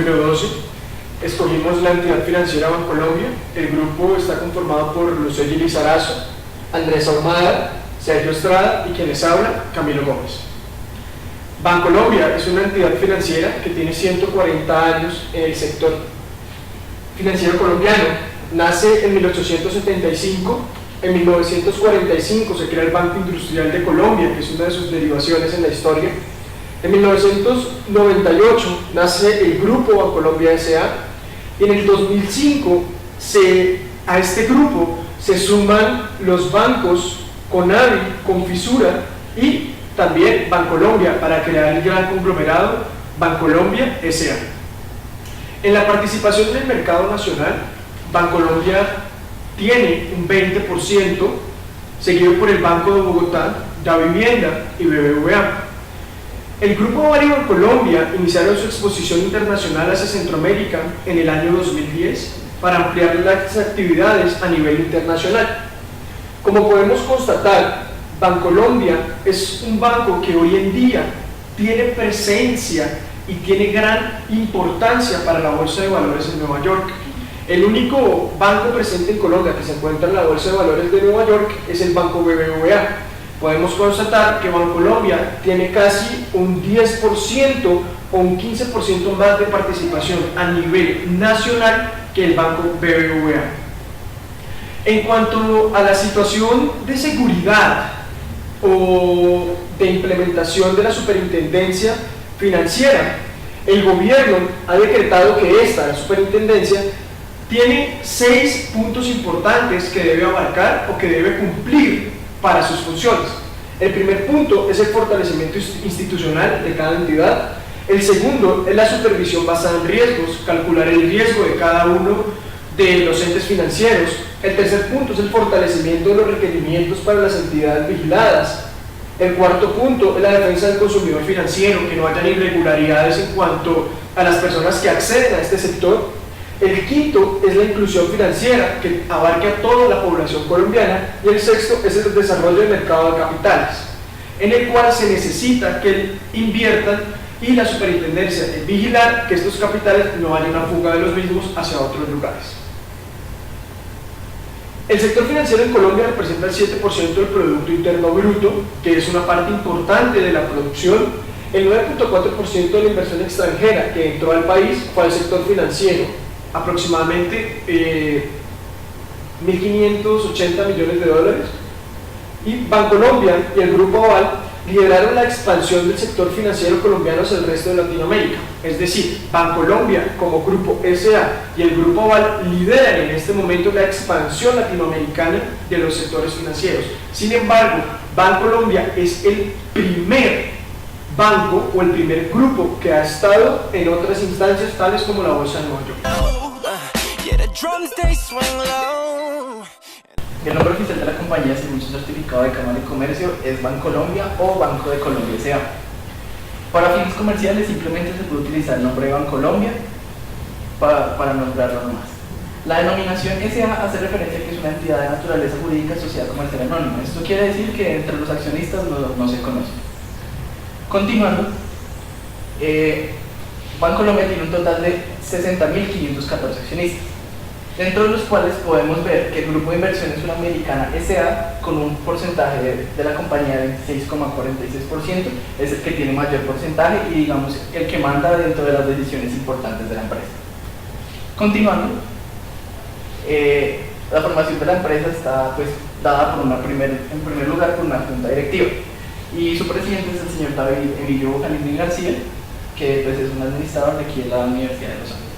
número 12. Escogimos la entidad financiera Bancolombia. El grupo está conformado por Lucely Lizarazo, Andrés Ahumada, Sergio Estrada y quien les habla, Camilo Gómez. Bancolombia es una entidad financiera que tiene 140 años en el sector financiero colombiano. Nace en 1875. En 1945 se crea el Banco Industrial de Colombia, que es una de sus derivaciones en la historia. En 1998 nace el Grupo Bancolombia S.A. y en el 2005 a este grupo se suman los bancos Conavi, Confisura y también Bancolombia para crear el gran conglomerado Bancolombia S.A. En la participación en el mercado nacional, Bancolombia tiene un 20%, seguido por el Banco de Bogotá, Da Vivienda y BBVA. El Grupo Aval y Bancolombia iniciaron su exposición internacional hacia Centroamérica en el año 2010 para ampliar las actividades a nivel internacional. Como podemos constatar, Bancolombia es un banco que hoy en día tiene presencia y tiene gran importancia para la Bolsa de Valores en Nueva York. El único banco presente en Colombia que se encuentra en la Bolsa de Valores de Nueva York es el Banco BBVA. Podemos constatar que Bancolombia tiene casi un 10% o un 15% más de participación a nivel nacional que el Banco BBVA. En cuanto a la situación de seguridad o de implementación de la superintendencia financiera, el gobierno ha decretado que la superintendencia, tiene 6 puntos importantes que debe abarcar o que debe cumplir para sus funciones. El primer punto es el fortalecimiento institucional de cada entidad. El segundo es la supervisión basada en riesgos, calcular el riesgo de cada uno de los entes financieros. El tercer punto es el fortalecimiento de los requerimientos para las entidades vigiladas. El cuarto punto es la defensa del consumidor financiero, que no hayan irregularidades en cuanto a las personas que acceden a este sector. El quinto es la inclusión financiera, que abarque a toda la población colombiana. Y el sexto es el desarrollo del mercado de capitales, en el cual se necesita que inviertan y la superintendencia de vigilar que estos capitales no haya una fuga de los mismos hacia otros lugares. El sector financiero en Colombia representa el 7% del Producto Interno Bruto, que es una parte importante de la producción. El 9.4% de la inversión extranjera que entró al país fue al sector financiero, aproximadamente 1.580 millones de dólares. Y Bancolombia y el Grupo Aval lideraron la expansión del sector financiero colombiano hacia el resto de Latinoamérica. Es decir, Bancolombia como Grupo S.A. y el Grupo Aval lideran en este momento la expansión latinoamericana de los sectores financieros. Sin embargo, Bancolombia es el primer banco o el primer grupo que ha estado en otras instancias tales como la Bolsa de Nueva York. El nombre oficial de la compañía, según su certificado de Cámara de Comercio, es Bancolombia o Banco de Colombia S.A. Para fines comerciales simplemente se puede utilizar el nombre de Bancolombia para nombrarlo nomás. La denominación S.A. hace referencia a que es una entidad de naturaleza jurídica asociada comercial anónima. Esto quiere decir que entre los accionistas no se conoce. Continuando, Bancolombia tiene un total de 60.514 accionistas, dentro de los cuales podemos ver que el Grupo de Inversiones Suramericana S.A., con un porcentaje de la compañía de 26,46%, es el que tiene mayor porcentaje y, digamos, el que manda dentro de las decisiones importantes de la empresa. Continuando, la formación de la empresa está dada en primer lugar por una junta directiva, y su presidente es el señor David Emilio Jalín García, que es un administrador de aquí de la Universidad de Los Ángeles.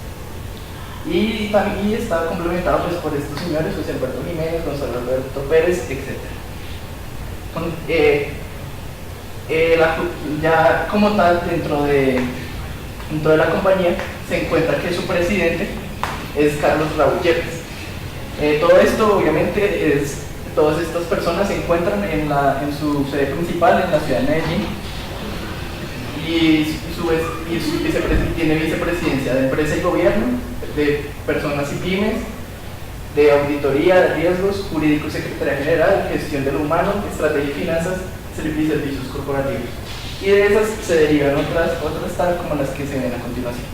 Y está complementado por estos señores, José Alberto Jiménez, Gonzalo Alberto Pérez, etc. Ya como tal, dentro de la compañía se encuentra que su presidente es Carlos Raúl Yepes. Todo esto, obviamente, todas estas personas se encuentran en su sede principal en la ciudad de Medellín, y tiene vicepresidencia de empresa y gobierno, de personas y pymes, de auditoría de riesgos, jurídico y secretaría general, gestión de lo humano, estrategia y finanzas, y servicios corporativos. Y de esas se derivan otras tal como las que se ven a continuación.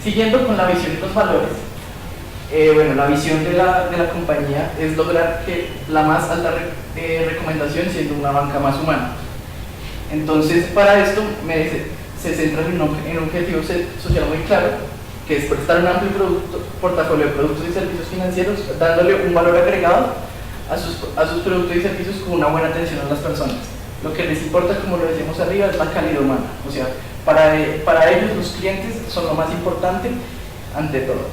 Siguiendo con la visión y los valores, bueno, la visión de la compañía es lograr que la más alta recomendación siendo una banca más humana. Entonces, para esto se centra en un objetivo social muy claro, que es prestar un amplio portafolio de productos y servicios financieros, dándole un valor agregado a sus productos y servicios con una buena atención a las personas. Lo que les importa, como lo decíamos arriba, es la calidad humana. O sea, para ellos los clientes son lo más importante ante todo.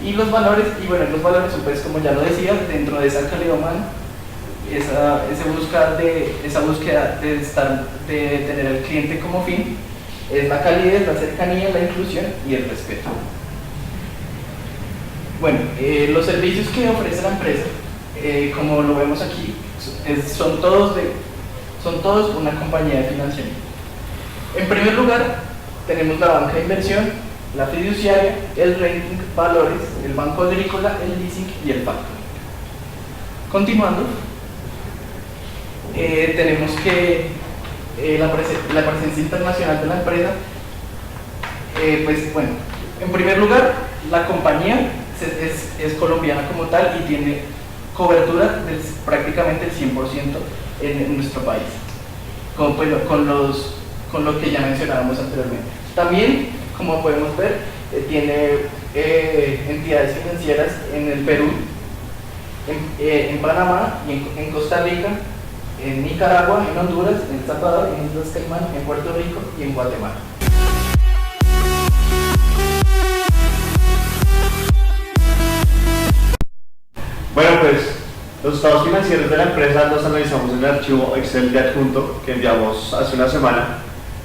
Y los valores, los valores son, pues, como ya lo decía, dentro de esa calidad humana, esa búsqueda de tener al cliente como fin, es la calidez, la cercanía, la inclusión y el respeto. Bueno, los servicios que ofrece la empresa, como lo vemos aquí, son todos una compañía de financiamiento. En primer lugar, tenemos la banca de inversión, la fiduciaria, el rating, valores, el banco agrícola, el leasing y el factoring. Continuando, tenemos que la presencia internacional de la empresa, en primer lugar, la compañía es colombiana como tal y tiene cobertura de prácticamente el 100% en nuestro país, con lo que ya mencionábamos anteriormente. También, como podemos ver, tiene entidades financieras en el Perú, en Panamá, y en Costa Rica, en Nicaragua, en Honduras, en El Salvador, en Islas Caimán, en Puerto Rico y en Guatemala. Bueno, pues los estados financieros de la empresa los analizamos en el archivo Excel de adjunto que enviamos hace una semana,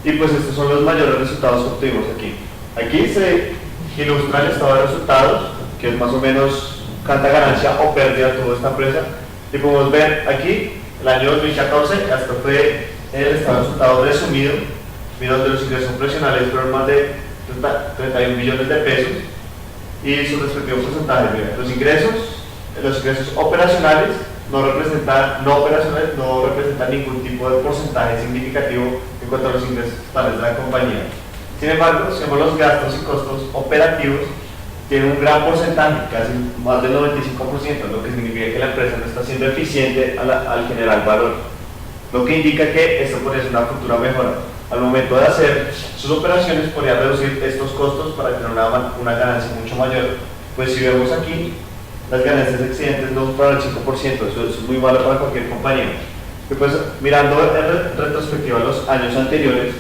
y pues estos son los mayores resultados que obtuvimos aquí. Aquí se ilustra el estado de resultados, que es más o menos cuánta ganancia o pérdida tuvo esta empresa, y podemos ver aquí el año 2014, hasta fue el estado de resultados resumido, donde los ingresos operacionales fueron más de 31 millones de pesos y su respectivo porcentaje. Mira, los ingresos operacionales no representan ningún tipo de porcentaje significativo en cuanto a los ingresos totales de la compañía. Sin embargo, si vemos los gastos y costos operativos, tiene un gran porcentaje, casi más del 95%, lo que significa que la empresa no está siendo eficiente al generar valor, lo que indica que esto puede ser una futura mejora. Al momento de hacer sus operaciones podría reducir estos costos para tener una ganancia mucho mayor. Pues si vemos aquí, las ganancias excedentes no superan el 5%, eso es muy malo para cualquier compañía. Y pues mirando en retrospectiva los años anteriores,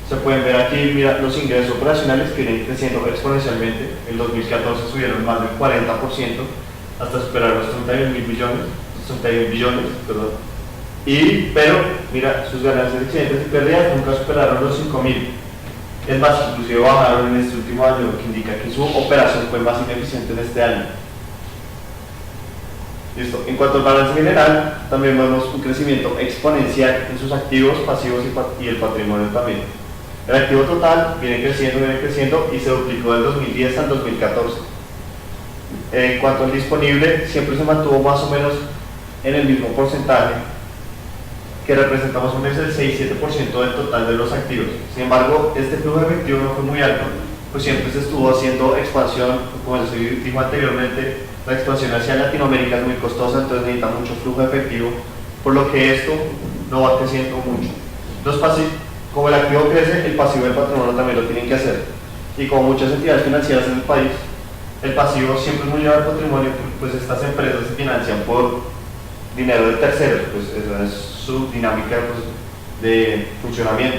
se pueden ver aquí los ingresos operacionales que vienen creciendo exponencialmente. En 2014 subieron más del 40% hasta superar los 31 billones, pero mira, sus ganancias excedentes y pérdidas nunca superaron los 5.000. Es más, inclusive bajaron en este último año, lo que indica que su operación fue más ineficiente en este año. Listo. En cuanto al balance general, también vemos un crecimiento exponencial en sus activos, pasivos y el patrimonio también. El activo total viene creciendo y se duplicó del 2010 al 2014. En cuanto al disponible, siempre se mantuvo más o menos en el mismo porcentaje, que representa más o menos el 6-7% del total de los activos. Sin embargo, este flujo efectivo no fue muy alto, pues siempre se estuvo haciendo expansión. Como se dijo anteriormente, la expansión hacia Latinoamérica es muy costosa, entonces necesita mucho flujo efectivo, por lo que esto no va creciendo mucho. Como el activo crece, el pasivo del patrimonio también lo tienen que hacer. Y como muchas entidades financieras en el país, el pasivo siempre es muy llevado al patrimonio, pues estas empresas se financian por dinero de terceros, pues esa es su dinámica, pues, de funcionamiento.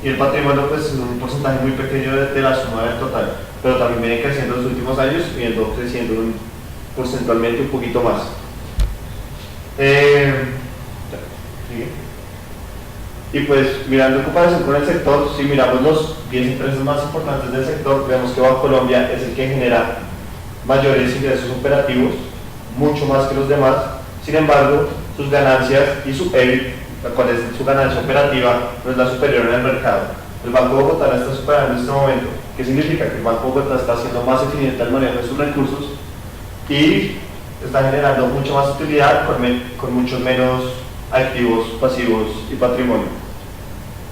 Y el patrimonio, pues, es un porcentaje muy pequeño de la suma del total, pero también viene creciendo en los últimos años, viendo creciendo porcentualmente un poquito más. Y pues mirando en comparación con el sector, si miramos los 10 empresas más importantes del sector, vemos que Bancolombia es el que genera mayores ingresos operativos, mucho más que los demás. Sin embargo, sus ganancias y su EBIT, la cual es su ganancia operativa, no es la superior en el mercado. El Banco Bogotá la está superando en este momento. ¿Qué significa? Que el Banco Bogotá está siendo más eficiente al manejo de sus recursos y está generando mucha más utilidad con muchos menos activos, pasivos y patrimonio.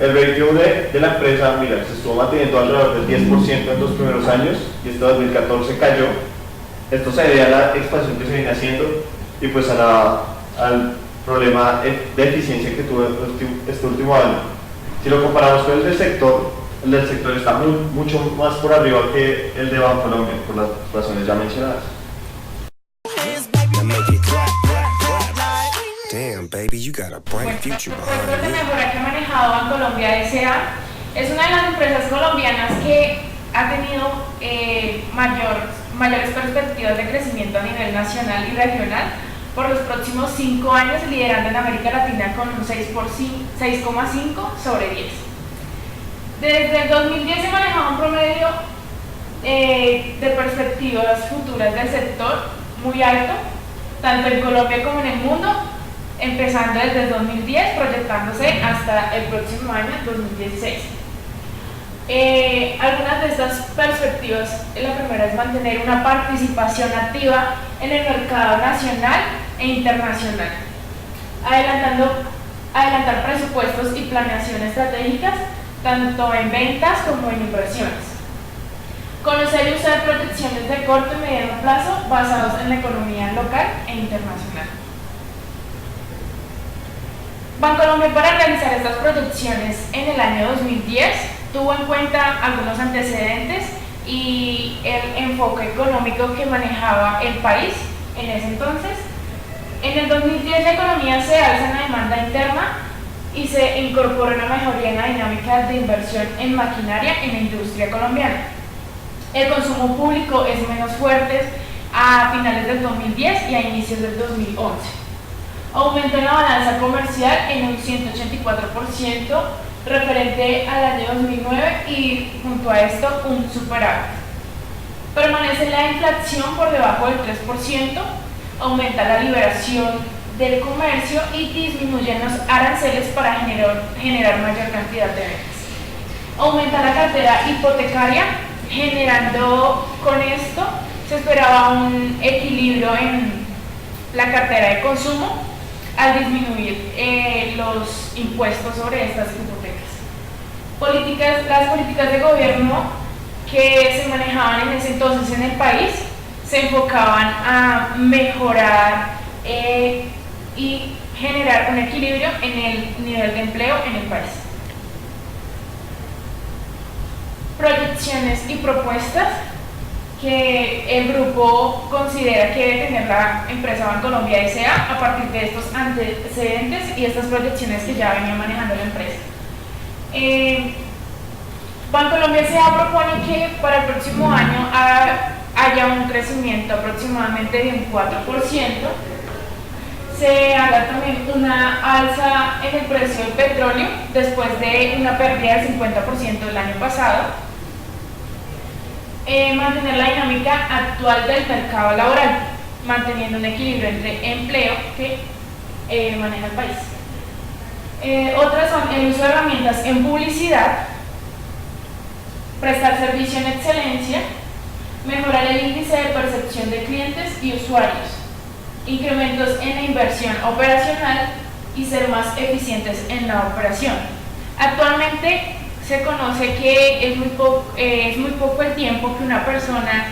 El rating de la empresa, mira, se estuvo manteniendo alrededor del 10% en los primeros años y este 2014 cayó. Esto se debe a la expansión que se viene haciendo y pues al problema de eficiencia que tuvo este último año. Si lo comparamos con el del sector está mucho más por arriba que el de Bancolombia, por las razones ya mencionadas. Damn, baby, you got a bright future El proyecto de behind you. mejora que ha manejado Bancolombia S.A. es una de las empresas colombianas que ha tenido mayores perspectivas de crecimiento a nivel nacional y regional por los próximos 5 años, liderando en América Latina con un 6,5 sobre 10. Desde el 2010 se manejaba un promedio de perspectivas futuras del sector muy alto, tanto en Colombia como en el mundo, empezando desde el 2010, proyectándose hasta el próximo año, 2016. Algunas de estas perspectivas, la primera es mantener una participación activa en el mercado nacional e internacional, adelantar presupuestos y planeación estratégicas, tanto en ventas como en inversiones. Conocer y usar proyecciones de corto y mediano plazo basados en la economía local e internacional. Bancolombia, para realizar estas proyecciones en el año 2010, tuvo en cuenta algunos antecedentes y el enfoque económico que manejaba el país en ese entonces. En el 2010 la economía se alza en la demanda interna y se incorpora una mejoría en la dinámica de inversión en maquinaria en la industria colombiana. El consumo público es menos fuerte a finales del 2010 y a inicios del 2011. Aumenta la balanza comercial en un 184% referente al año 2009 y junto a esto un superávit. Permanece la inflación por debajo del 3%, aumenta la liberación del comercio y disminuyen los aranceles para generar mayor cantidad de ventas. Aumenta la cartera hipotecaria, generando con esto se esperaba un equilibrio en la cartera de consumo al disminuir los impuestos sobre estas hipotecas. Las políticas de gobierno que se manejaban en ese entonces en el país se enfocaban a mejorar y generar un equilibrio en el nivel de empleo en el país. Proyecciones y propuestas que el grupo considera que debe tener la empresa Bancolombia S.A. a partir de estos antecedentes y estas proyecciones que ya venía manejando la empresa. Bancolombia S.A. propone que para el próximo año haya un crecimiento aproximadamente de un 4%, se haga también una alza en el precio del petróleo después de una pérdida del 50% el año pasado, mantener la dinámica actual del mercado laboral, manteniendo un equilibrio entre empleo que maneja el país. Otras son el uso de herramientas en publicidad, prestar servicio en excelencia, mejorar el índice de percepción de clientes y usuarios, incrementos en la inversión operacional y ser más eficientes en la operación. Actualmente se conoce que es muy poco el tiempo que una persona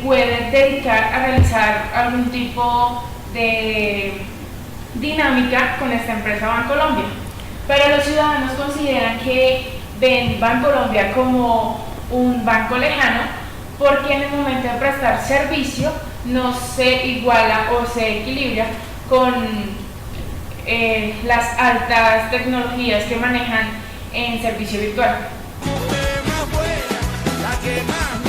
puede dedicar a realizar algún tipo de dinámica con esta empresa Bancolombia, pero los ciudadanos consideran que ven Bancolombia como un banco lejano porque en el momento de prestar servicio no se iguala o se equilibra con las altas tecnologías que manejan en servicio virtual. Mujer más buena, la que más